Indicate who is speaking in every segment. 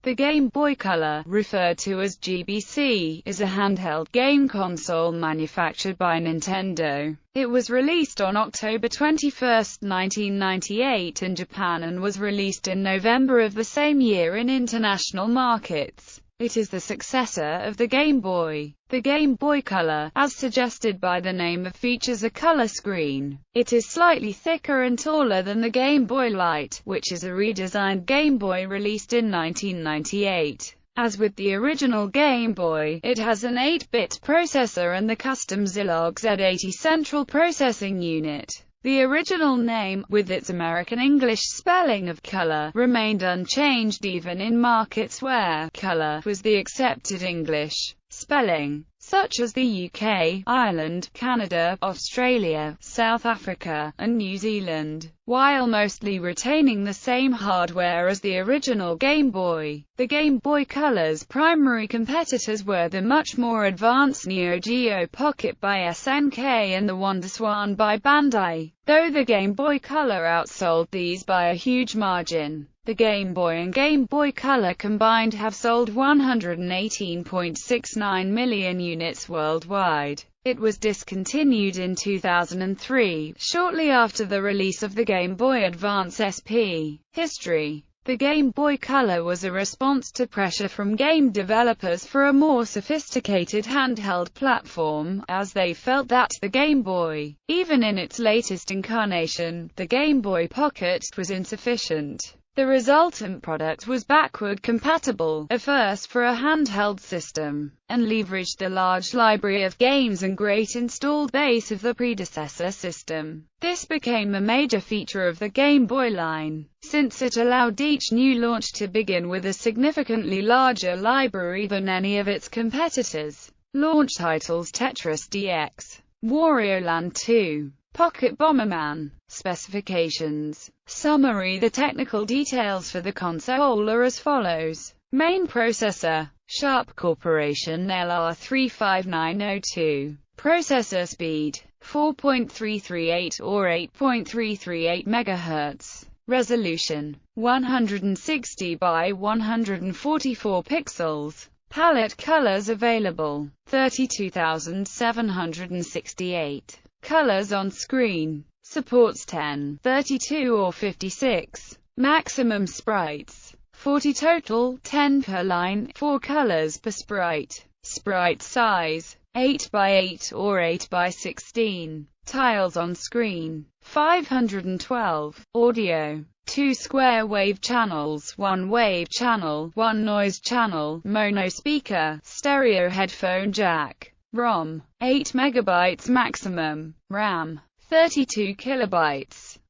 Speaker 1: The Game Boy Color, referred to as GBC, is a handheld game console manufactured by Nintendo. It was released on October 21, 1998 in Japan and was released in November of the same year in international markets. It is the successor of the Game Boy. The Game Boy Color, as suggested by the name, features a color screen. It is slightly thicker and taller than the Game Boy Light, which is a redesigned Game Boy released in 1998. As with the original Game Boy, it has an 8-bit processor and the custom Zilog Z80 central processing unit. The original name, with its American English spelling of color, remained unchanged even in markets where color was the accepted English spelling, such as the UK, Ireland, Canada, Australia, South Africa, and New Zealand, while mostly retaining the same hardware as the original Game Boy. The Game Boy Color's primary competitors were the much more advanced Neo Geo Pocket by SNK and the WonderSwan by Bandai, though the Game Boy Color outsold these by a huge margin. The Game Boy and Game Boy Color combined have sold 118.69 million units worldwide. It was discontinued in 2003, shortly after the release of the Game Boy Advance SP. History. The Game Boy Color was a response to pressure from game developers for a more sophisticated handheld platform, as they felt that the Game Boy, even in its latest incarnation, the Game Boy Pocket, was insufficient. The resultant product was backward compatible, a first for a handheld system, and leveraged the large library of games and great installed base of the predecessor system. This became a major feature of the Game Boy line, since it allowed each new launch to begin with a significantly larger library than any of its competitors. Launch titles: Tetris DX, Wario Land 2, Pocket Bomberman. Specifications. Summary. The technical details for the console are as follows. Main processor, Sharp Corporation LR35902. Processor speed, 4.338 or 8.338 MHz. Resolution, 160 by 144 pixels. Palette colors available, 32,768. Colors on screen. Supports 10, 32 or 56. Maximum sprites. 40 total, 10 per line, 4 colors per sprite. Sprite size, 8 by 8 or 8 by 16. Tiles on screen, 512. Audio, 2 square wave channels, 1 wave channel, 1 noise channel, mono speaker, stereo headphone jack. ROM, 8 MB maximum. RAM, 32 KB.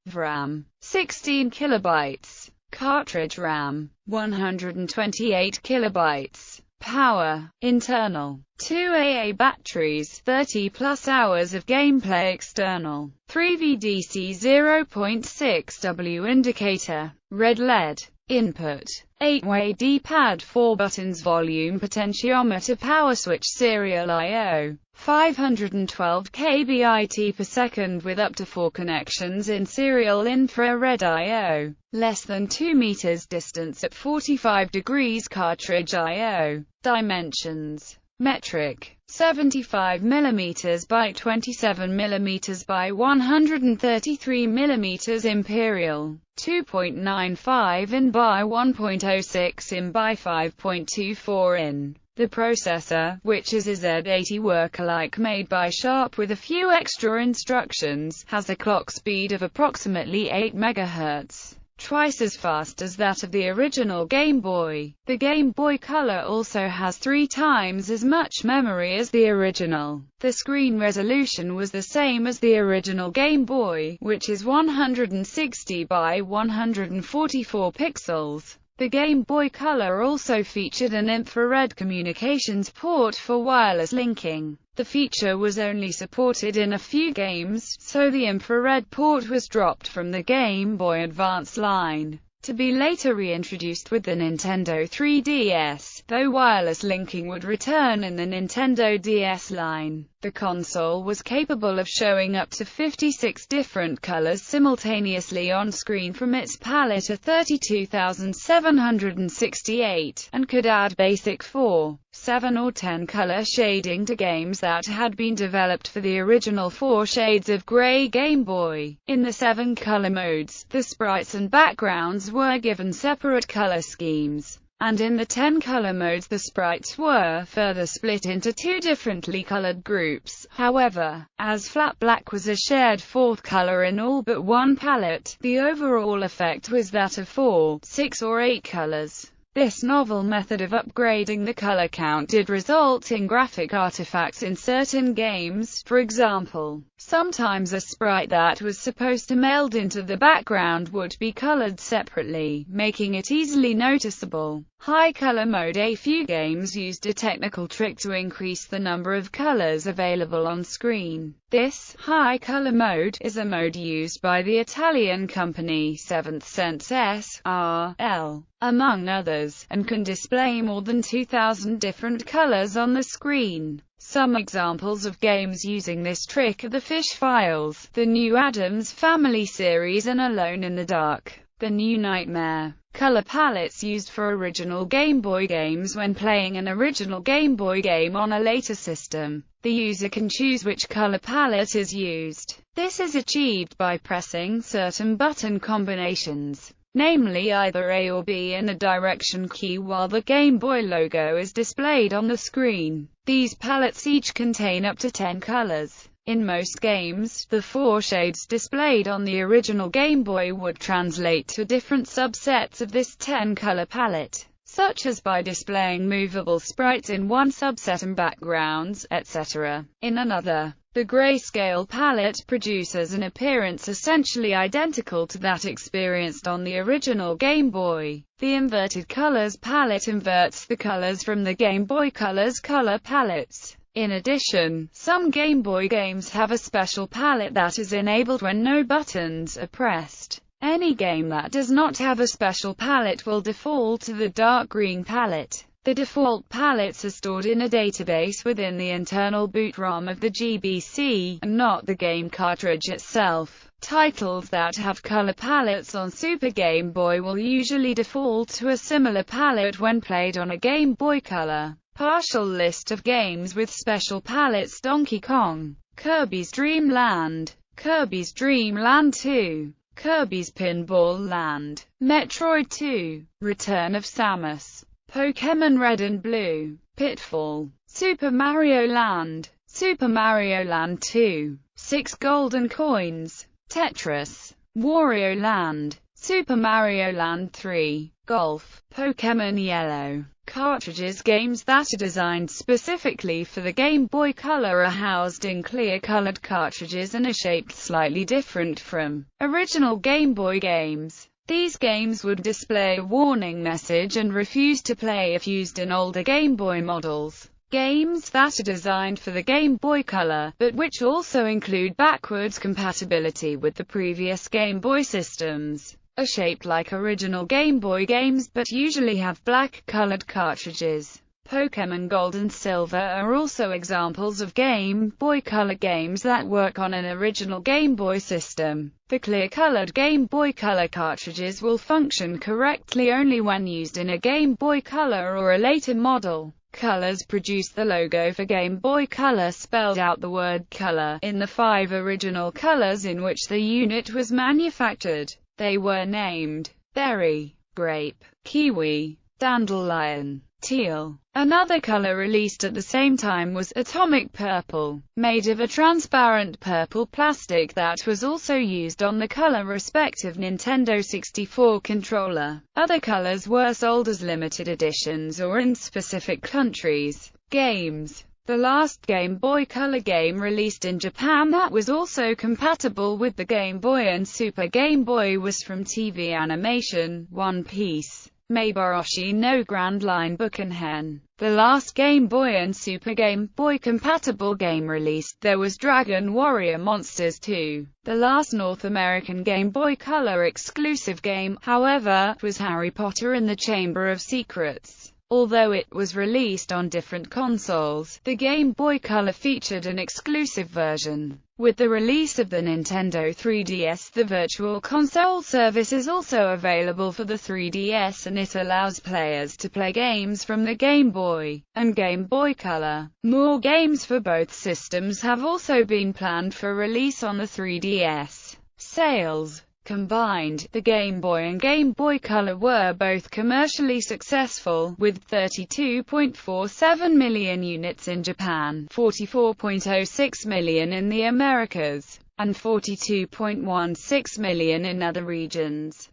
Speaker 1: VRAM, 16 KB. Cartridge RAM, 128 KB. Power, internal, 2 AA batteries, 30 plus hours of gameplay. External, 3 VDC 0.6W indicator, red LED. Input, 8-way D-pad, 4 buttons, volume potentiometer, power switch, serial I/O, 512 kbit per second with up to 4 connections in serial infrared I/O, less than 2 meters distance at 45 degrees cartridge I/O. Dimensions. Metric, 75 mm by 27 mm by 133 mm. Imperial, 2.95 in by 1.06 in by 5.24 in. The processor, which is a Z80 work-alike made by Sharp with a few extra instructions, has a clock speed of approximately 8 MHz. Twice as fast as that of the original Game Boy. The Game Boy Color also has 3 times as much memory as the original. The screen resolution was the same as the original Game Boy, which is 160 by 144 pixels. The Game Boy Color also featured an infrared communications port for wireless linking. The feature was only supported in a few games, so the infrared port was dropped from the Game Boy Advance line, to be later reintroduced with the Nintendo 3DS. though wireless linking would return in the Nintendo DS line. The console was capable of showing up to 56 different colors simultaneously on screen from its palette of 32,768, and could add basic 4, 7 or 10 color shading to games that had been developed for the original 4 shades of gray Game Boy. In the 7 color modes, the sprites and backgrounds were given separate color schemes, and in the 10 color modes the sprites were further split into 2 differently colored groups. However, as flat black was a shared 4th color in all but one palette, the overall effect was that of 4, 6 or 8 colors. This novel method of upgrading the color count did result in graphic artifacts in certain games. For example, sometimes a sprite that was supposed to meld into the background would be colored separately, making it easily noticeable. High color mode. A few games used a technical trick to increase the number of colors available on screen. This high color mode is a mode used by the Italian company Seventh Sense S.R.L., among others, and can display more than 2,000 different colors on the screen. Some examples of games using this trick are The Fish Files, the new Addams Family series, and Alone in the Dark, the new Nightmare. Color palettes used for original Game Boy games. When playing an original Game Boy game on a later system, the user can choose which color palette is used. This is achieved by pressing certain button combinations, namely either A or B and a direction key, while the Game Boy logo is displayed on the screen. These palettes each contain up to 10 colors. In most games, the 4 shades displayed on the original Game Boy would translate to different subsets of this 10-color palette, such as by displaying movable sprites in one subset and backgrounds, etc. in another. The grayscale palette produces an appearance essentially identical to that experienced on the original Game Boy. The inverted colors palette inverts the colors from the Game Boy Color's color palettes. In addition, some Game Boy games have a special palette that is enabled when no buttons are pressed. Any game that does not have a special palette will default to the dark green palette. The default palettes are stored in a database within the internal boot ROM of the GBC, and not the game cartridge itself. Titles that have color palettes on Super Game Boy will usually default to a similar palette when played on a Game Boy Color. Partial list of games with special palettes: Donkey Kong, Kirby's Dream Land, Kirby's Dream Land 2, Kirby's Pinball Land, Metroid 2, Return of Samus, Pokémon Red and Blue, Pitfall, Super Mario Land, Super Mario Land 2, 6 Golden Coins, Tetris, Wario Land, Super Mario Land 3, Golf, Pokémon Yellow. Cartridges. Games that are designed specifically for the Game Boy Color are housed in clear-colored cartridges and are shaped slightly different from original Game Boy games. These games would display a warning message and refuse to play if used in older Game Boy models. Games that are designed for the Game Boy Color, but which also include backwards compatibility with the previous Game Boy systems, are shaped like original Game Boy games, but usually have black-colored cartridges. Pokémon Gold and Silver are also examples of Game Boy Color games that work on an original Game Boy system. The clear-colored Game Boy Color cartridges will function correctly only when used in a Game Boy Color or a later model. Colors produced the logo for Game Boy Color spelled out the word color in the 5 original colors in which the unit was manufactured. They were named berry, grape, kiwi, dandelion, teal. Another color released at the same time was atomic purple, made of a transparent purple plastic that was also used on the color respective Nintendo 64 controller. Other colors were sold as limited editions or in specific countries. Games. The last Game Boy Color game released in Japan that was also compatible with the Game Boy and Super Game Boy was from TV Animation, One Piece, Meibaroshi no Grand Line Buckenhen. The last Game Boy and Super Game Boy compatible game released there was Dragon Warrior Monsters 2. The last North American Game Boy Color exclusive game, however, was Harry Potter and the Chamber of Secrets. Although it was released on different consoles, the Game Boy Color featured an exclusive version. With the release of the Nintendo 3DS, the Virtual Console service is also available for the 3DS, and it allows players to play games from the Game Boy and Game Boy Color. More games for both systems have also been planned for release on the 3DS. Sales combined, the Game Boy and Game Boy Color were both commercially successful, with 32.47 million units in Japan, 44.06 million in the Americas, and 42.16 million in other regions.